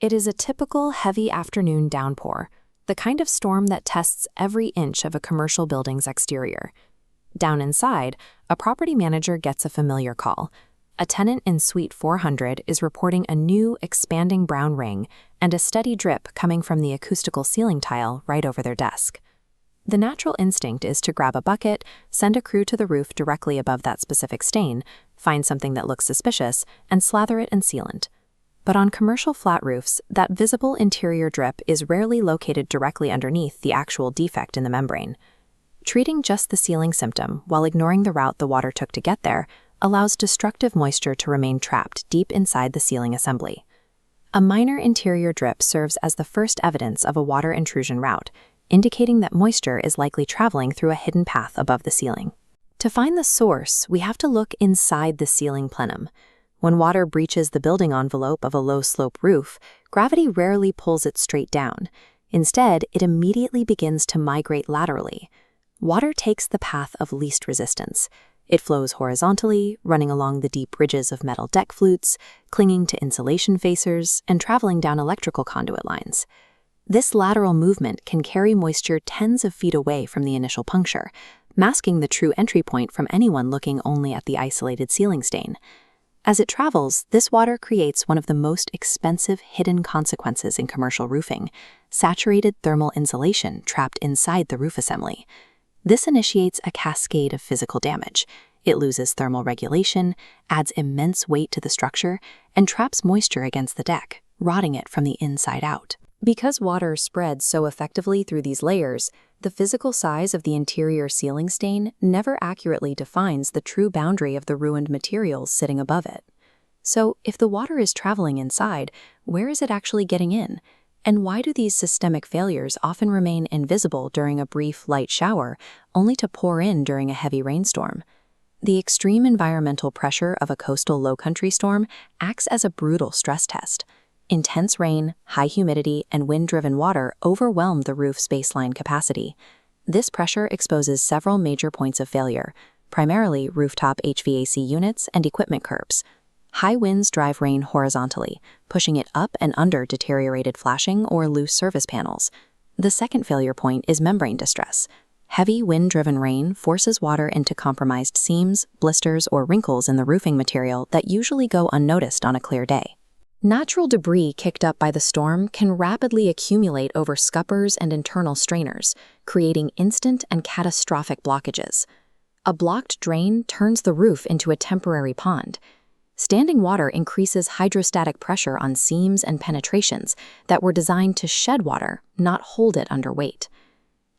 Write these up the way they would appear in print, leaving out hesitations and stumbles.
It is a typical heavy afternoon downpour, the kind of storm that tests every inch of a commercial building's exterior. Down inside, a property manager gets a familiar call. A tenant in Suite 400 is reporting a new, expanding brown ring and a steady drip coming from the acoustical ceiling tile right over their desk. The natural instinct is to grab a bucket, send a crew to the roof directly above that specific stain, find something that looks suspicious, and slather it in sealant. But on commercial flat roofs, that visible interior drip is rarely located directly underneath the actual defect in the membrane. Treating just the sealing symptom while ignoring the route the water took to get there allows destructive moisture to remain trapped deep inside the sealing assembly. A minor interior drip serves as the first evidence of a water intrusion route, indicating that moisture is likely traveling through a hidden path above the ceiling. To find the source, we have to look inside the ceiling plenum. When water breaches the building envelope of a low-slope roof, gravity rarely pulls it straight down. Instead, it immediately begins to migrate laterally. Water takes the path of least resistance. It flows horizontally, running along the deep ridges of metal deck flutes, clinging to insulation facers, and traveling down electrical conduit lines. This lateral movement can carry moisture tens of feet away from the initial puncture, masking the true entry point from anyone looking only at the isolated ceiling stain. As it travels, this water creates one of the most expensive hidden consequences in commercial roofing: saturated thermal insulation trapped inside the roof assembly. This initiates a cascade of physical damage. It loses thermal regulation, adds immense weight to the structure, and traps moisture against the deck, rotting it from the inside out. Because water spreads so effectively through these layers, the physical size of the interior ceiling stain never accurately defines the true boundary of the ruined materials sitting above it. So, if the water is traveling inside, where is it actually getting in? And why do these systemic failures often remain invisible during a brief, light shower, only to pour in during a heavy rainstorm? The extreme environmental pressure of a coastal Lowcountry storm acts as a brutal stress test. Intense rain, high humidity, and wind-driven water overwhelm the roof's baseline capacity. This pressure exposes several major points of failure, primarily rooftop HVAC units and equipment curbs. High winds drive rain horizontally, pushing it up and under deteriorated flashing or loose service panels. The second failure point is membrane distress. Heavy wind-driven rain forces water into compromised seams, blisters, or wrinkles in the roofing material that usually go unnoticed on a clear day. Natural debris kicked up by the storm can rapidly accumulate over scuppers and internal strainers, creating instant and catastrophic blockages. A blocked drain turns the roof into a temporary pond. Standing water increases hydrostatic pressure on seams and penetrations that were designed to shed water, not hold it under weight.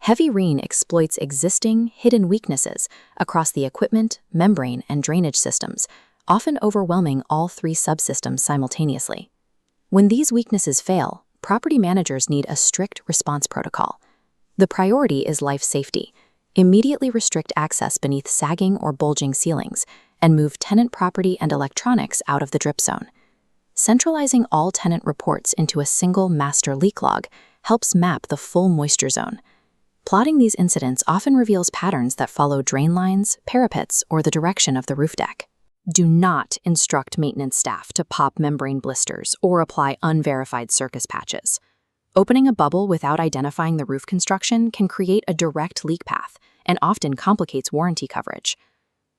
Heavy rain exploits existing, hidden weaknesses across the equipment, membrane, and drainage systems, often overwhelming all three subsystems simultaneously. When these weaknesses fail, property managers need a strict response protocol. The priority is life safety. Immediately restrict access beneath sagging or bulging ceilings, and move tenant property and electronics out of the drip zone. Centralizing all tenant reports into a single master leak log helps map the full moisture zone. Plotting these incidents often reveals patterns that follow drain lines, parapets, or the direction of the roof deck. Do not instruct maintenance staff to pop membrane blisters or apply unverified circus patches. Opening a bubble without identifying the roof construction can create a direct leak path and often complicates warranty coverage.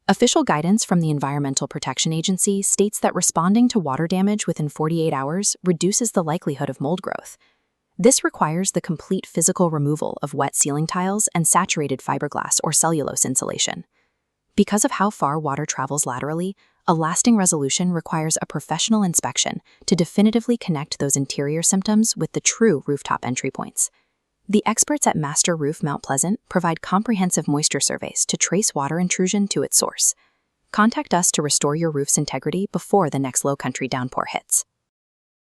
Official guidance from the Environmental Protection Agency states that responding to water damage within 48 hours reduces the likelihood of mold growth. This requires the complete physical removal of wet ceiling tiles and saturated fiberglass or cellulose insulation. Because of how far water travels laterally, a lasting resolution requires a professional inspection to definitively connect those interior symptoms with the true rooftop entry points. The experts at MasterRoof Mount Pleasant provide comprehensive moisture surveys to trace water intrusion to its source. Contact us to restore your roof's integrity before the next Lowcountry downpour hits.